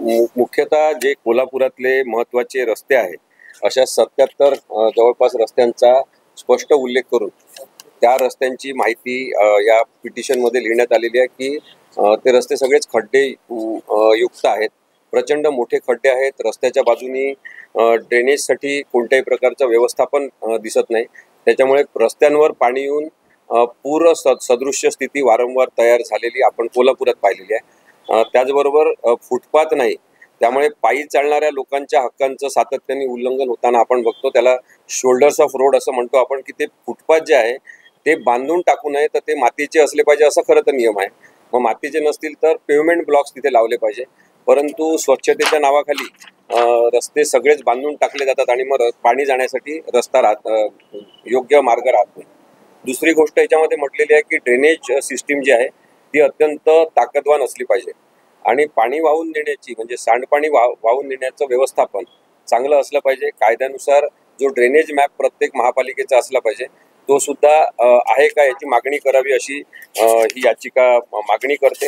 मुख्यतः जे कोल्हापुरातले महत्त्वाचे रस्ते आहेत, अशा 77 जवळपास रस्त्यांचा स्पष्ट उल्लेख करून त्या रस्त्यांची माहिती या पिटिशनमध्ये लिहिण्यात आलेली आहे की ते रस्ते सगळेच खड्डे युक्त आहेत. प्रचंड मोठे खड्डे आहेत. रस्त्याच्या बाजूनी ड्रेनेजसाठी कोणत्याही प्रकारचं व्यवस्थापन दिसत नाही. त्याच्यामुळे रस्त्यांवर पाणी येऊन पूर सदृश्य स्थिती वारंवार तयार झालेली आपण कोल्हापुरात पाहिलेली आहे. त्याचबरोबर फुटपाथ नाही, त्यामुळे पायी चालणाऱ्या लोकांच्या हक्कांचं सातत्याने उल्लंघन होताना आपण बघतो. त्याला शोल्डर्स ऑफ रोड असं म्हणतो आपण, की ते फुटपाथ जे आहे ते बांधून टाकू नये, तर ते मातीचे असले पाहिजे असं खरं तर नियम आहे. मग मातीचे नसतील तर पेव्हमेंट ब्लॉक्स तिथे लावले पाहिजे. परंतु स्वच्छतेच्या नावाखाली रस्ते सगळेच बांधून टाकले जातात आणि मग पाणी जाण्यासाठी रस्ता योग्य मार्ग राहत नाही. दुसरी गोष्ट याच्यामध्ये म्हटलेली आहे की ड्रेनेज सिस्टीम जी आहे ती अत्यंत ताकदवान असली पाहिजे आणि पाणी वाहून नेण्याची म्हणजे सांडपाणी वाहून नेण्याचं व्यवस्थापन चांगलं असलं पाहिजे. कायद्यानुसार जो ड्रेनेज मॅप प्रत्येक महापालिकेचा असला पाहिजे तो सुद्धा आहे का याची मागणी करावी अशी ही याचिका मागणी करते.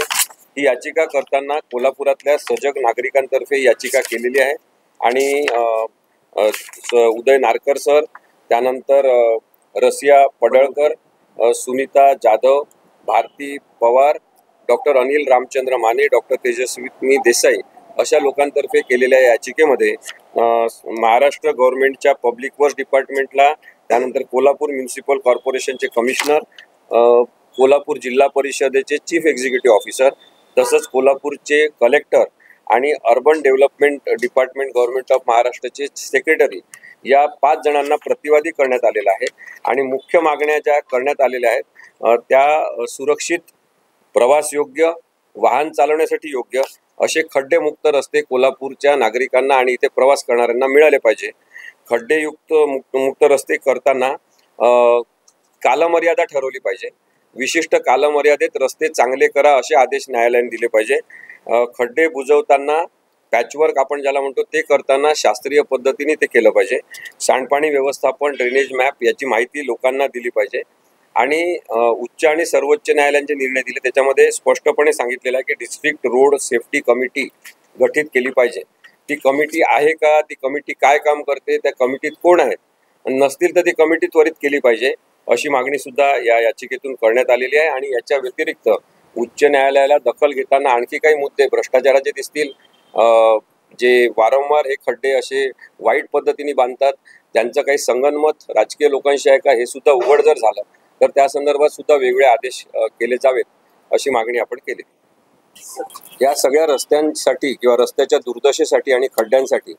ही याचिका करताना कोल्हापुरातल्या सजग नागरिकांतर्फे याचिका केलेली आहे आणि उदय नारकर सर, त्यानंतर रसिया पडळकर, सुनीता जाधव, भारती पवार, डॉक्टर अनिल रामचंद्र माने, डॉक्टर तेजस्वी देसाई अशा लोकांतर्फे केलेल्या याचिकेमध्ये महाराष्ट्र गव्हर्नमेंटच्या पब्लिक वर्क्स डिपार्टमेंटला, त्यानंतर कोल्हापूर म्युनिसिपल कॉर्पोरेशनचे कमिशनर, कोल्हापूर जिल्हा परिषदेचे चीफ एक्झिक्युटिव्ह ऑफिसर, तसंच कोल्हापूरचे कलेक्टर आणि urban development department government of महाराष्ट्राचे सेक्रेटरी या 5 जणांना प्रतिवादी करण्यात आलेला आहे. आणि मुख्य मागण्या ज्या करण्यात आलेल्या आहेत त्या सुरक्षित, प्रवासयोग्य, वाहन चालवण्यासाठी योग्य असे खड्डेमुक्त रस्ते कोल्हापूरच्या नागरिकांना आणि इथे प्रवास करणाऱ्यांना मिळाले पाहिजे. मुक्त रस्ते करताना कालमर्यादा ठरवली पाहिजे. विशिष्ट कालमर्यादेत रस्ते चांगले करा असे आदेश न्यायालयाने दिले पाहिजे. खड्डे बुजवताना पॅचवर्क आपण ज्याला म्हणतो ते करताना शास्त्रीय पद्धतीने ते केलं पाहिजे. सांडपाणी व्यवस्थापन, ड्रेनेज मॅप याची माहिती लोकांना दिली पाहिजे. आणि उच्च आणि सर्वोच्च न्यायालयाचे निर्णय दिले त्याच्यामध्ये स्पष्टपणे सांगितलेलं आहे की डिस्ट्रिक्ट रोड सेफ्टी कमिटी गठीत केली पाहिजे. ती कमिटी आहे का, ती कमिटी काय काम करते, त्या कमिटीत कोण आहेत, नसतील तर ती कमिटी त्वरित केली पाहिजे अशी मागणी सुद्धा या याचिकेतून करण्यात आलेली आहे. आणि याच्या व्यतिरिक्त उच्च न्यायालयाला दखल घेताना आणखी काही मुद्दे भ्रष्टाचाराचे दिसतील, जे वारंवार हे खड्डे असे वाईट पद्धतीने बांधतात, त्यांचं काही संगनमत राजकीय लोकांशी आहे का हे सुद्धा उघड जर झालं तर त्या संदर्भात सुद्धा वेगळे आदेश केले जावेत अशी मागणी आपण केली. या सगळ्या रस्त्यांसाठी किंवा रस्त्याच्या दुर्दशेसाठी आणि खड्ड्यांसाठी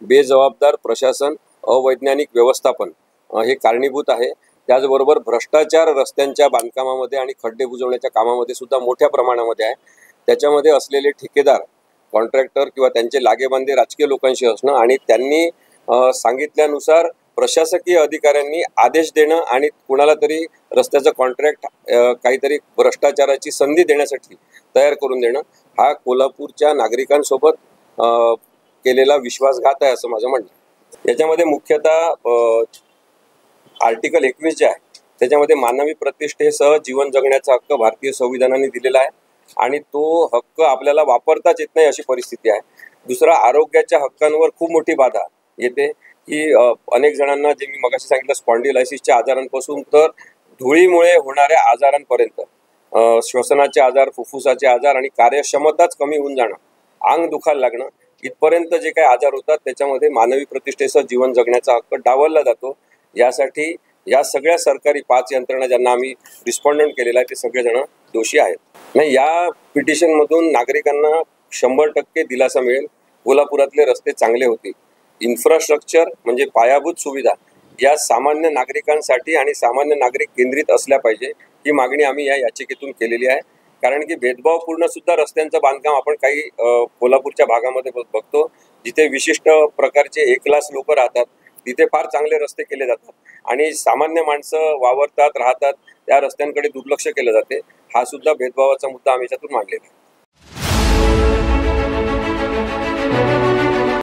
बेजबाबदार प्रशासन, अवैज्ञानिक व्यवस्थापन हे कारणीभूत आहे. त्याचबरोबर भ्रष्टाचार रस्त्यांच्या बांधकामामध्ये आणि खड्डे बुजवण्याच्या कामामध्ये सुद्धा मोठ्या प्रमाणामध्ये आहे. त्याच्यामध्ये असलेले ठेकेदार, कॉन्ट्रॅक्टर किंवा त्यांचे लागेबांधे राजकीय लोकांशी असणं आणि त्यांनी सांगितल्यानुसार प्रशासकीय अधिकाऱ्यांनी आदेश देणं आणि कुणाला तरी रस्त्याचं कॉन्ट्रॅक्ट काहीतरी भ्रष्टाचाराची संधी देण्यासाठी तयार करून देणं हा कोल्हापूरच्या नागरिकांसोबत केलेला विश्वासघात आहे असं माझं म्हणणं. याच्यामध्ये मुख्यतः आर्टिकल 21 जे आहे त्याच्यामध्ये मानवी प्रतिष्ठेसह जीवन जगण्याचा हक्क भारतीय संविधानाने दिलेला आहे आणि तो हक्क आपल्याला वापरताच येत नाही अशी परिस्थिती आहे. दुसरा, आरोग्याच्या हक्कांवर खूप मोठी बाधा येते की अनेक जणांना, जे मी मगाशी सांगितलं, स्पॉन्डिलायसिसच्या आजारांपासून तर धुळीमुळे होणाऱ्या आजारांपर्यंत, श्वसनाचे आजार, फुफ्फुसाचे आजार आणि कार्यक्षमताच कमी होऊन जाणं, अंग दुखायला लागणं इथपर्यंत जे काही आजार होतात त्याच्यामध्ये मानवी प्रतिष्ठेसह जीवन जगण्याचा हक्क डावलला जातो. यासाठी या सगळ्या सरकारी 5 यंत्रणा ज्यांना आम्ही रिस्पॉन्डंट केलेला आहे ते सगळेजण दोषी आहेत. नाही, या पिटिशनमधून नागरिकांना 100% दिलासा मिळेल. कोल्हापुरातले रस्ते चांगले होतील. इन्फ्रास्ट्रक्चर म्हणजे पायाभूत सुविधा या सामान्य नागरिकांसाठी आणि सामान्य नागरिक केंद्रित असल्या पाहिजे ही मागणी आम्ही या याचिकेतून केलेली आहे. कारण की भेदभावपूर्ण सुद्धा रस्त्यांचं बांधकाम आपण काही कोल्हापूरच्या भागामध्ये बघतो, जिथे विशिष्ट प्रकारचे एकलास लोक राहतात तिथे फार चांगले रस्ते केले जातात आणि सामान्य माणसं वावरतात, राहतात, त्या रस्त्यांकडे दुर्लक्ष केलं जाते. हा सुद्धा भेदभावाचा मुद्दा आम्ही याच्यातून मांडलेला आहे.